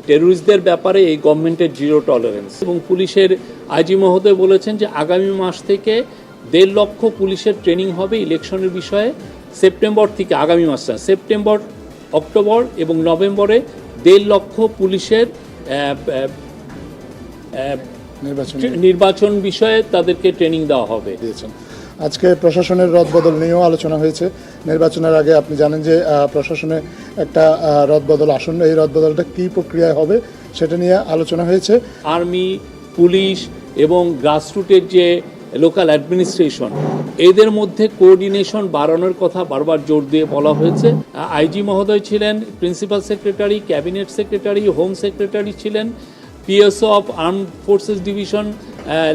টেররিস্টদের ব্যাপারে এই গভর্নমেন্টের জিরো টলারেন্স এবং পুলিশের আইজি মহোদয় বলেছেন যে আগামী মাস থেকে 1.5 লক্ষ পুলিশের ট্রেনিং হবে ইলেকশনের বিষয়ে সেপ্টেম্বর থেকে, আগামী মাস না, সেপ্টেম্বর, অক্টোবর এবং নভেম্বরে 1.5 লক্ষ পুলিশের নির্বাচন বিষয়ে তাদেরকে ট্রেনিং দেওয়া হবে। আজকে প্রশাসনের রদবদল নিয়েও আলোচনা হয়েছে। নির্বাচনের আগে আপনি জানেন যে প্রশাসনে একটা রদবদল আসন্ন, এই রদবদলটা কী প্রক্রিয়ায় হবে সেটা নিয়ে আলোচনা হয়েছে। আর্মি, পুলিশ এবং গ্রাসরুটের যে লোকাল অ্যাডমিনিস্ট্রেশন, এদের মধ্যে কোঅর্ডিনেশন বাড়ানোর কথা বারবার জোর দিয়ে বলা হয়েছে। আইজি মহোদয় ছিলেন, principal secretary, cabinet secretary, home secretary ছিলেন, PSO of armed forces division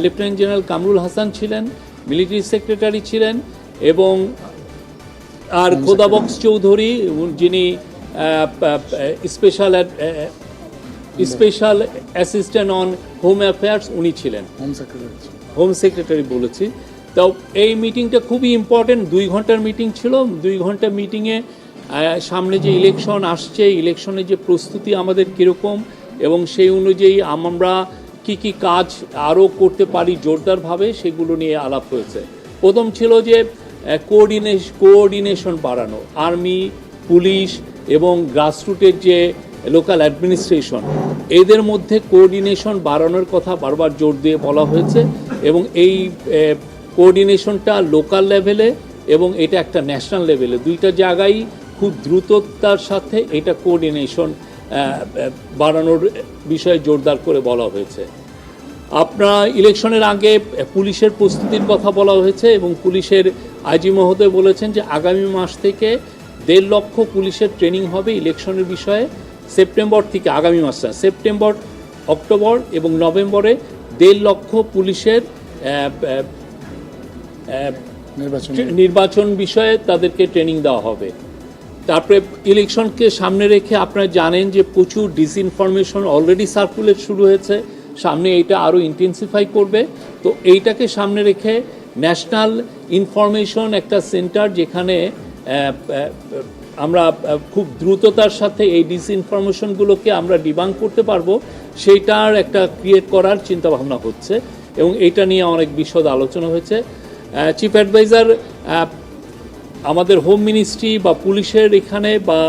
lieutenant general Kamrul Hasan ছিলেন, মিলিটারি সেক্রেটারি ছিলেন, এবং আর খোদাবক্স চৌধুরী যিনি special assistant on home affairs, উনি ছিলেন, হোম সেক্রেটারি বলেছি। তো এই মিটিংটা খুবই ইম্পর্টেন্ট, 2 ঘন্টার মিটিং ছিল। 2 ঘন্টার মিটিংয়ে সামনে যে ইলেকশন আসছে, ইলেকশনের যে প্রস্তুতি আমাদের কীরকম এবং সেই অনুযায়ী আমরা কি কাজ আরও করতে পারি জোরদারভাবে, সেগুলো নিয়ে আলাপ হয়েছে। প্রথম ছিল যে কোঅর্ডিনেশন বাড়ানো, আর্মি, পুলিশ এবং গ্রাসরুটের যে লোকাল অ্যাডমিনিস্ট্রেশন, এদের মধ্যে কোঅর্ডিনেশন বাড়ানোর কথা বারবার জোর দিয়ে বলা হয়েছে এবং এই কোঅর্ডিনেশনটা লোকাল লেভেলে এবং এটা একটা ন্যাশনাল লেভেলে, 2টা জায়গায় খুব দ্রুততার সাথে এটা কোঅর্ডিনেশন বাড়ানোর বিষয়ে জোরদার করে বলা হয়েছে। আপনার ইলেকশনের আগে পুলিশের প্রস্তুতির কথা বলা হয়েছে এবং পুলিশের আইজি মহোদয় বলেছেন যে আগামী মাস থেকে 1.5 লক্ষ পুলিশের ট্রেনিং হবে ইলেকশনের বিষয়ে সেপ্টেম্বর থেকে, আগামী মাস না, সেপ্টেম্বর, অক্টোবর এবং নভেম্বরে 1.5 লক্ষ পুলিশের নির্বাচন বিষয়ে তাদেরকে ট্রেনিং দেওয়া হবে। তারপরে ইলেকশনকে সামনে রেখে আপনারা জানেন যে প্রচুর ডিসইনফরমেশন অলরেডি সার্কুলেট শুরু হয়েছে, সামনে এইটা আরও ইন্টেন্সিফাই করবে। তো এইটাকে সামনে রেখে ন্যাশনাল ইনফরমেশন একটা সেন্টার, যেখানে আমরা খুব দ্রুততার সাথে এই ডিসইনফরমেশনগুলোকে আমরা ডিবাঙ্ক করতে পারবো, সেইটার একটা ক্রিয়েট করার চিন্তাভাবনা হচ্ছে এবং এইটা নিয়ে অনেক বিশদ আলোচনা হয়েছে। চিফ অ্যাডভাইজার আমাদের হোম মিনিস্ট্রি বা পুলিশের এখানে বা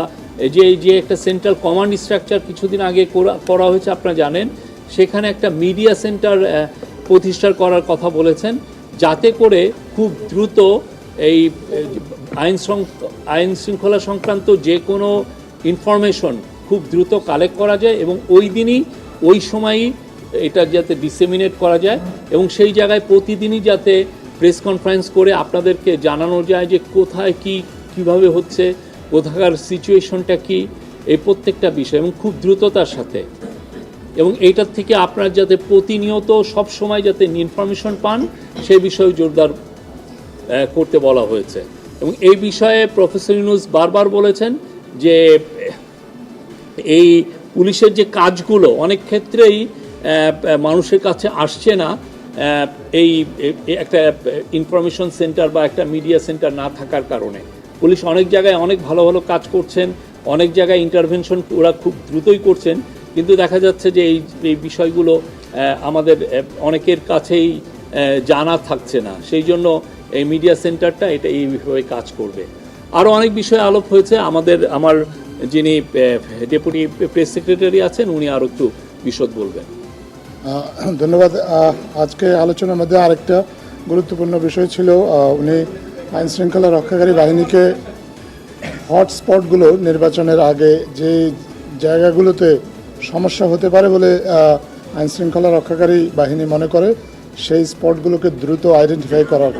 যে একটা সেন্ট্রাল কমান্ড স্ট্রাকচার কিছুদিন আগে করা হয়েছে আপনারা জানেন, সেখানে একটা মিডিয়া সেন্টার প্রতিষ্ঠা করার কথা বলেছেন, যাতে করে খুব দ্রুত এই আইন শৃঙ্খলা সংক্রান্ত যে কোনো ইনফরমেশন খুব দ্রুত কালেক্ট করা যায় এবং ওই দিনই ওই সময়ই এটা যাতে ডিসেমিনেট করা যায় এবং সেই জায়গায় প্রতিদিনই যাতে প্রেস কনফারেন্স করে আপনাদেরকে জানানো যায় যে কোথায় কিভাবে হচ্ছে, কোথাকার সিচুয়েশনটা কি, এই প্রত্যেকটা বিষয় এবং খুব দ্রুততার সাথে, এবং এইটার থেকে আপনারা যাতে প্রতিনিয়ত সব সময় যাতে ইনফরমেশন পান সেই বিষয়ে জোরদার করতে বলা হয়েছে। এবং এই বিষয়ে প্রফেসর ইউনূস বারবার বলেছেন যে এই পুলিশের যে কাজগুলো অনেক ক্ষেত্রেই মানুষের কাছে আসছে না, এই একটা ইনফরমেশন সেন্টার বা একটা মিডিয়া সেন্টার না থাকার কারণে। পুলিশ অনেক জায়গায় অনেক ভালো ভালো কাজ করছেন, অনেক জায়গায় ইন্টারভেনশন ওরা খুব দ্রুতই করছেন, কিন্তু দেখা যাচ্ছে যে এই বিষয়গুলো আমাদের অনেকের কাছেই জানা থাকছে না। সেই জন্য এই মিডিয়া সেন্টারটা এটা এইভাবে কাজ করবে। আরও অনেক বিষয় আলাপ হয়েছে। আমার যিনি ডেপুটি প্রেস সেক্রেটারি আছেন উনি আরও একটু বিশদ বলবেন। ধন্যবাদ। আজকে আলোচনার মধ্যে আরেকটা গুরুত্বপূর্ণ বিষয় ছিল, উনি আইন শৃঙ্খলা রক্ষাকারী বাহিনীকে হটস্পটগুলো নির্বাচনের আগে যে জায়গাগুলোতে সমস্যা হতে পারে বলে আইন শৃঙ্খলা রক্ষাকারী বাহিনী মনে করে, সেই স্পটগুলোকে দ্রুত আইডেন্টিফাই করার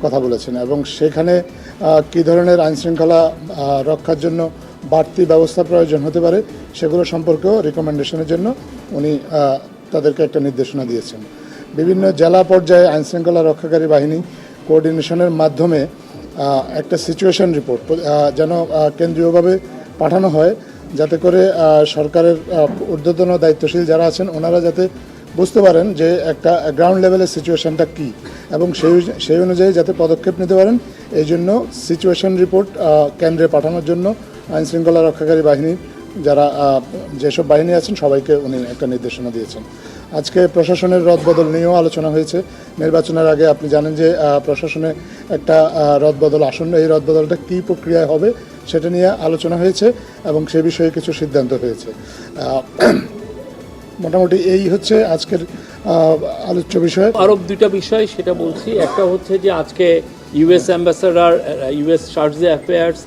কথা বলেছেন এবং সেখানে কী ধরনের আইন শৃঙ্খলা রক্ষার জন্য বাড়তি ব্যবস্থা প্রয়োজন হতে পারে সেগুলো সম্পর্কেও রিকমেন্ডেশনের জন্য উনি তাদেরকে একটা নির্দেশনা দিয়েছেন। বিভিন্ন জেলা পর্যায়ে আইন শৃঙ্খলা রক্ষাকারী বাহিনী কোঅর্ডিনেশনের মাধ্যমে একটা সিচুয়েশন রিপোর্ট যেন কেন্দ্রীয়ভাবে পাঠানো হয়, যাতে করে সরকারের ঊর্ধ্বতন দায়িত্বশীল যারা আছেন ওনারা যাতে বুঝতে পারেন যে একটা গ্রাউন্ড লেভেলের সিচুয়েশনটা কী এবং সেই অনুযায়ী যাতে পদক্ষেপ নিতে পারেন। এই জন্য সিচুয়েশন রিপোর্ট কেন্দ্রে পাঠানোর জন্য আইন শৃঙ্খলা রক্ষাকারী বাহিনীর যারা যেসব বাহিনী আছেন সবাইকে উনি একটা নির্দেশনা দিয়েছেন। আজকে প্রশাসনের রদবদল নিয়েও আলোচনা হয়েছে। নির্বাচনের আগে আপনি জানেন যে প্রশাসনে একটা রদবদল আসন্ন, এই রদবদলটা কী প্রক্রিয়ায় হবে সেটা নিয়ে আলোচনা হয়েছে এবং সে বিষয়ে কিছু সিদ্ধান্ত হয়েছে। মোটামুটি এই হচ্ছে আজকের আলোচ্য বিষয়। আরও দুইটা বিষয় সেটা বলছি। একটা হচ্ছে যে আজকে US ambassador, US charge affairs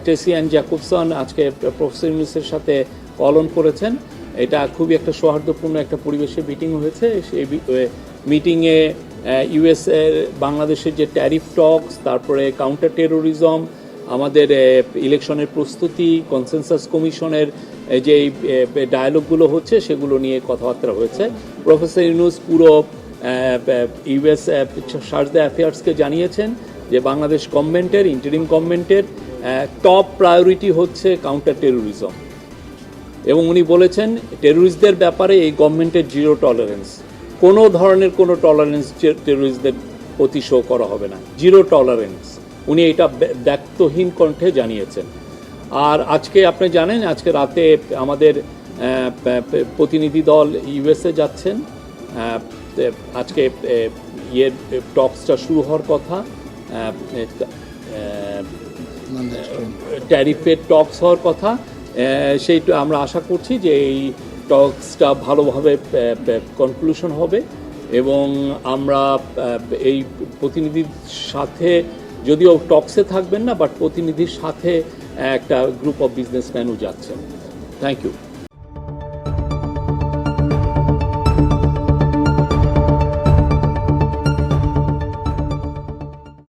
Tessy and Jacobson আজকে প্রফেসর ইউনুসের সাথে কল অন করেছেন। এটা খুবই একটা সৌহার্দ্যপূর্ণ একটা পরিবেশে মিটিং হয়েছে। সেই মিটিংয়ে ইউএস বাংলাদেশের যে ট্যারিফ টক্স, তারপরে কাউন্টার টেরোরিজম, আমাদের ইলেকশনের প্রস্তুতি, কনসেনসাস কমিশনের যে ডায়ালগগুলো হচ্ছে সেগুলো নিয়ে কথাবার্তা হয়েছে। প্রফেসর ইউনুস পুরো ইউএস চার্জ অ্যাফেয়ার্সকে জানিয়েছেন যে বাংলাদেশ গভর্নমেন্টের, ইন্টারিম গভর্নমেন্টের টপ প্রায়োরিটি হচ্ছে কাউন্টার টেরোরিজম, এবং উনি বলেছেন টেরোরিস্টদের ব্যাপারে এই গভর্নমেন্টের জিরো টলারেন্স, কোনো ধরনের কোনো টলারেন্স টেরোরিস্টদের প্রতি শো করা হবে না, জিরো টলারেন্স। উনি এটা ব্যক্তহীন কণ্ঠে জানিয়েছেন। আর আজকে আপনি জানেন আজকে রাতে আমাদের প্রতিনিধি দল ইউএসএ যাচ্ছেন। আজকে টক্সটা শুরু হওয়ার কথা, ট্যারিফের টক্স হওয়ার কথা। সেইটা আমরা আশা করছি যে এই টক্সটা ভালোভাবে কনক্লুশন হবে এবং আমরা এই প্রতিনিধির সাথে, যদিও টক্সে থাকবেন না, বাট প্রতিনিধির সাথে একটা গ্রুপ অফ বিজনেসম্যানও যাচ্ছেন। Thank you.